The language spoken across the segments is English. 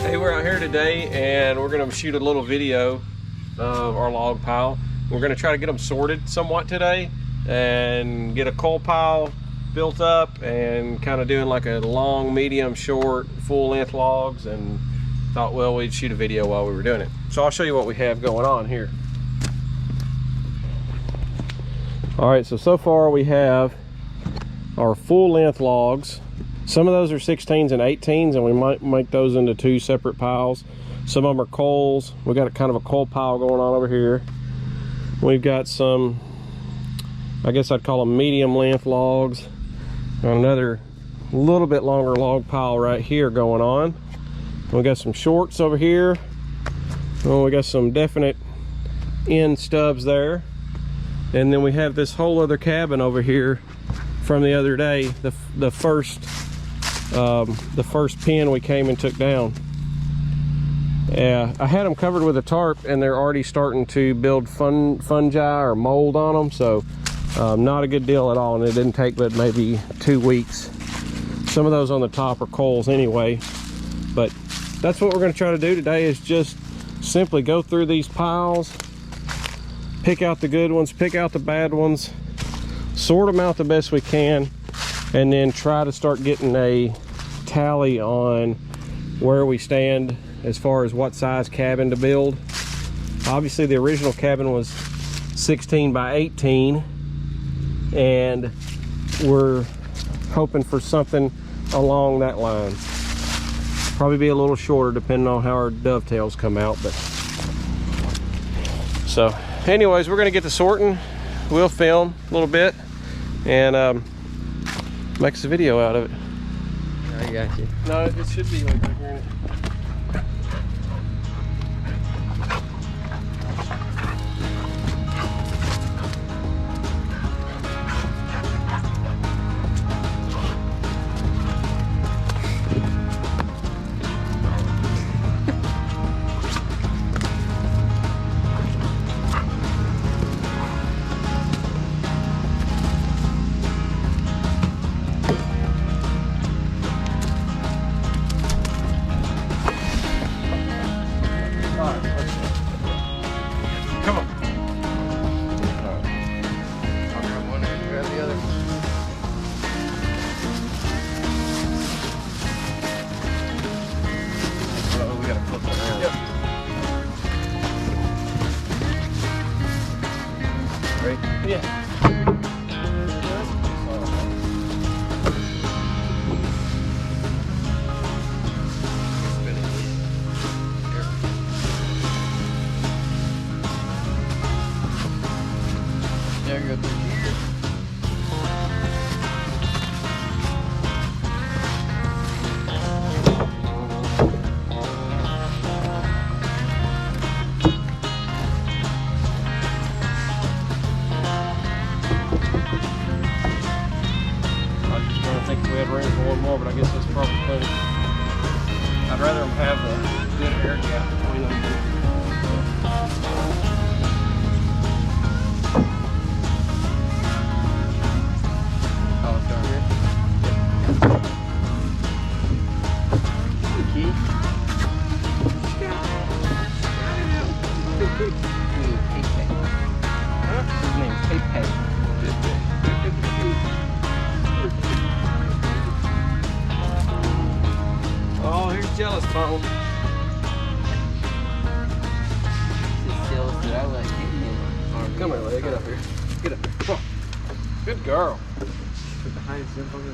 Hey, we're out here today and we're going to shoot a little video of our log pile. We're going to try to get them sorted somewhat today and get a coal pile built up and kind of doing like a long, medium, short, full length logs, and thought, well, we'd shoot a video while we were doing it. So I'll show you what we have going on here. All right, so far we have our full length logs. Some of those are 16s and 18s, and we might make those into two separate piles. Some of them are coals. We got a kind of a coal pile going on over here. We've got some, I guess I'd call them medium length logs. Another little bit longer log pile right here going on. We got some shorts over here. Oh, we got some definite end stubs there. And then we have this whole other cabin over here from the other day, the first pen we came and took down. Yeah, I had them covered with a tarp and they're already starting to build fungi or mold on them, so not a good deal at all, and it didn't take but maybe 2 weeks. Some of those on the top are coals anyway, but that's what we're going to try to do today, is just simply go through these piles, pick out the good ones, pick out the bad ones, sort them out the best we can, and then try to start getting a tally on where we stand as far as what size cabin to build. Obviously the original cabin was 16 by 18, and we're hoping for something along that line. Probably be a little shorter depending on how our dovetails come out, but so anyways, we're gonna get to sorting. We'll film a little bit and make us a video out of it. I got you. No, it should be like right here. Come on. I'll grab one and grab the other. Oh, we gotta flip it around. Yep. Ready? Yeah. There you go. I just don't think we had room for one more, but I guess that's probably plenty. I'd rather them have the good air gap between them. Oh, it's down here. Key. His name's Pepe. Oh, here's Jealous Phone. Just jealous that I like you. Come here, Leia, get up here. Get up here. Come on. Good girl. Put the hind zip on it.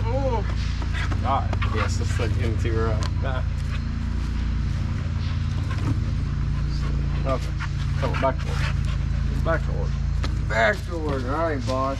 Oh. All right. Yes, let's look into her. Okay. Come on, back to work. Back to work. Back to work. All right, boss.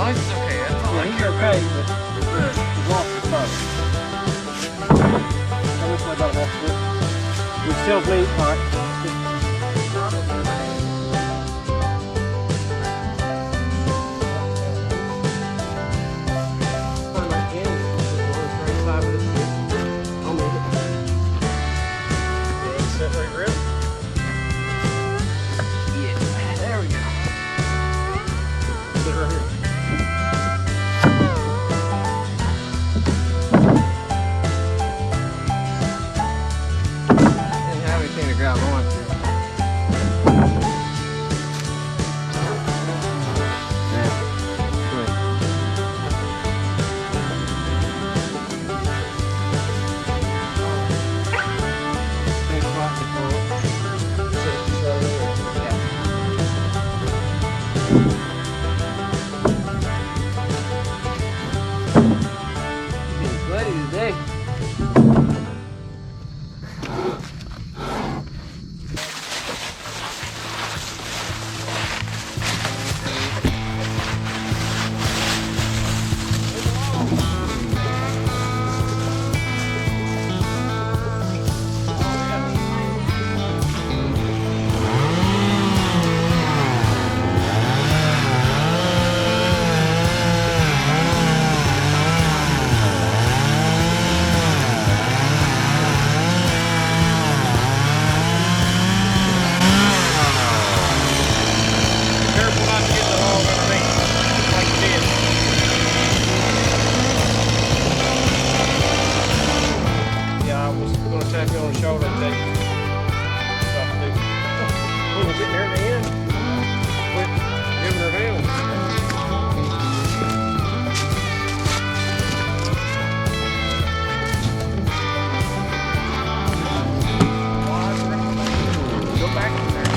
long as it's okay. That's all I He's care okay, about. but he's lost his phone. We still meet, all right. Yeah, there we go. Sit right here. Didn't have anything to grab onto. Getting sweaty today. Careful not to get the hog underneath, like you did. Yeah, I was going to tap you on the shoulder and take stuff to do. Oh, we're getting there in the end. Quit giving her hell. Go back in there.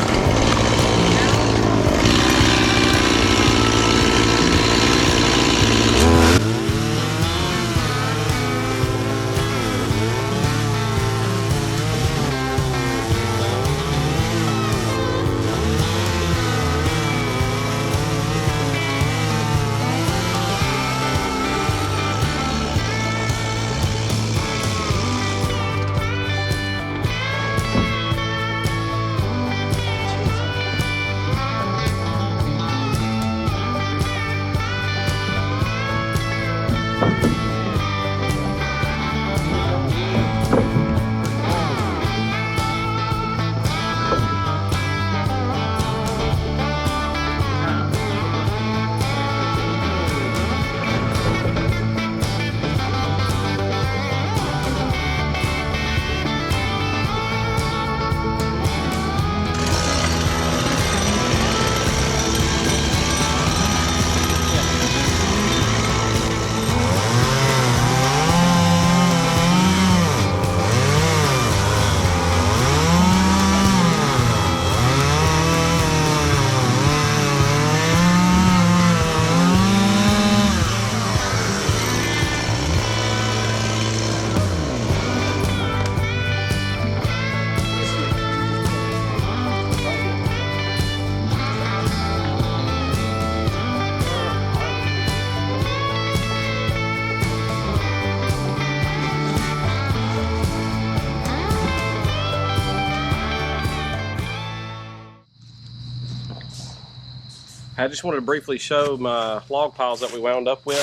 I just wanted to briefly show my log piles that we wound up with.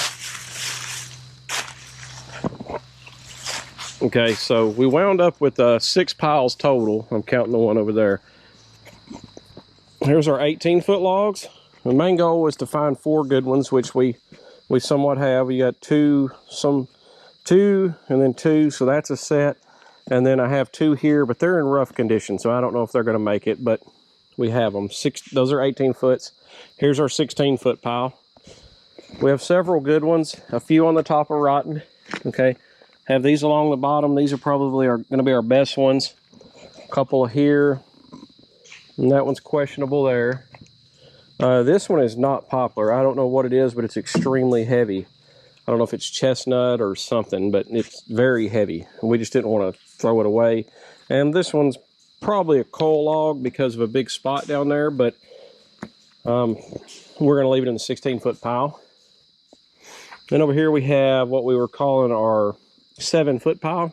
Okay, so we wound up with 6 piles total. I'm counting the one over there. Here's our 18-foot logs. The main goal was to find 4 good ones, which we somewhat have. We got 2, and then 2, so that's a set. And then I have 2 here, but they're in rough condition, so I don't know if they're going to make it, but we have them. Those are 18 foots. Here's our 16-foot pile. We have several good ones. A few on the top are rotten. Okay, have these along the bottom. These are probably going to be our best ones. A couple here, and that one's questionable there. This one is not poplar. I don't know what it is, but it's extremely heavy. I don't know if it's chestnut or something, but it's very heavy. We just didn't want to throw it away. And this one's probably a coal log because of a big spot down there, but we're going to leave it in the 16-foot pile. Then over here we have what we were calling our 7-foot pile.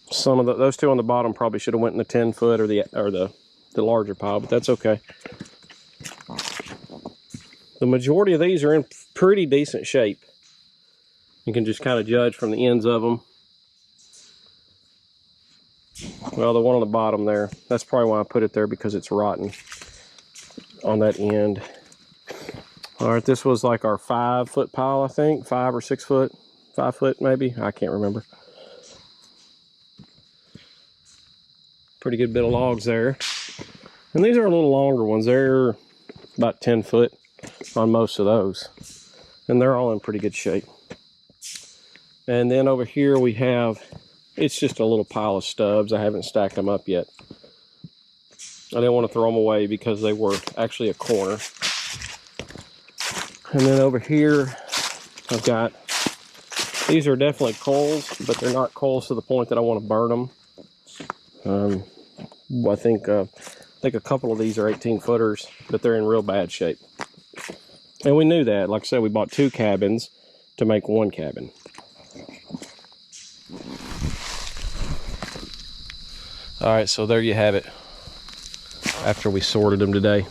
Some of those two on the bottom probably should have went in the 10-foot or the larger pile, but that's okay. The majority of these are in pretty decent shape. You can just kind of judge from the ends of them. Well, the one on the bottom there, that's probably why I put it there, because it's rotten on that end. All right, this was like our 5-foot pile, I think. 5 or 6 foot, 5 foot maybe, I can't remember. Pretty good bit of logs there. And these are a little longer ones. They're about 10 foot on most of those. And they're all in pretty good shape. And then over here we have, it's just a little pile of stubs. I haven't stacked them up yet. I didn't want to throw them away because they were actually a corner. And then over here, I've got, these are definitely coals, but they're not coals to the point that I want to burn them. I think a couple of these are 18-footers, but they're in real bad shape. And we knew that. Like I said, we bought 2 cabins to make 1 cabin. All right, so there you have it after we sorted them today.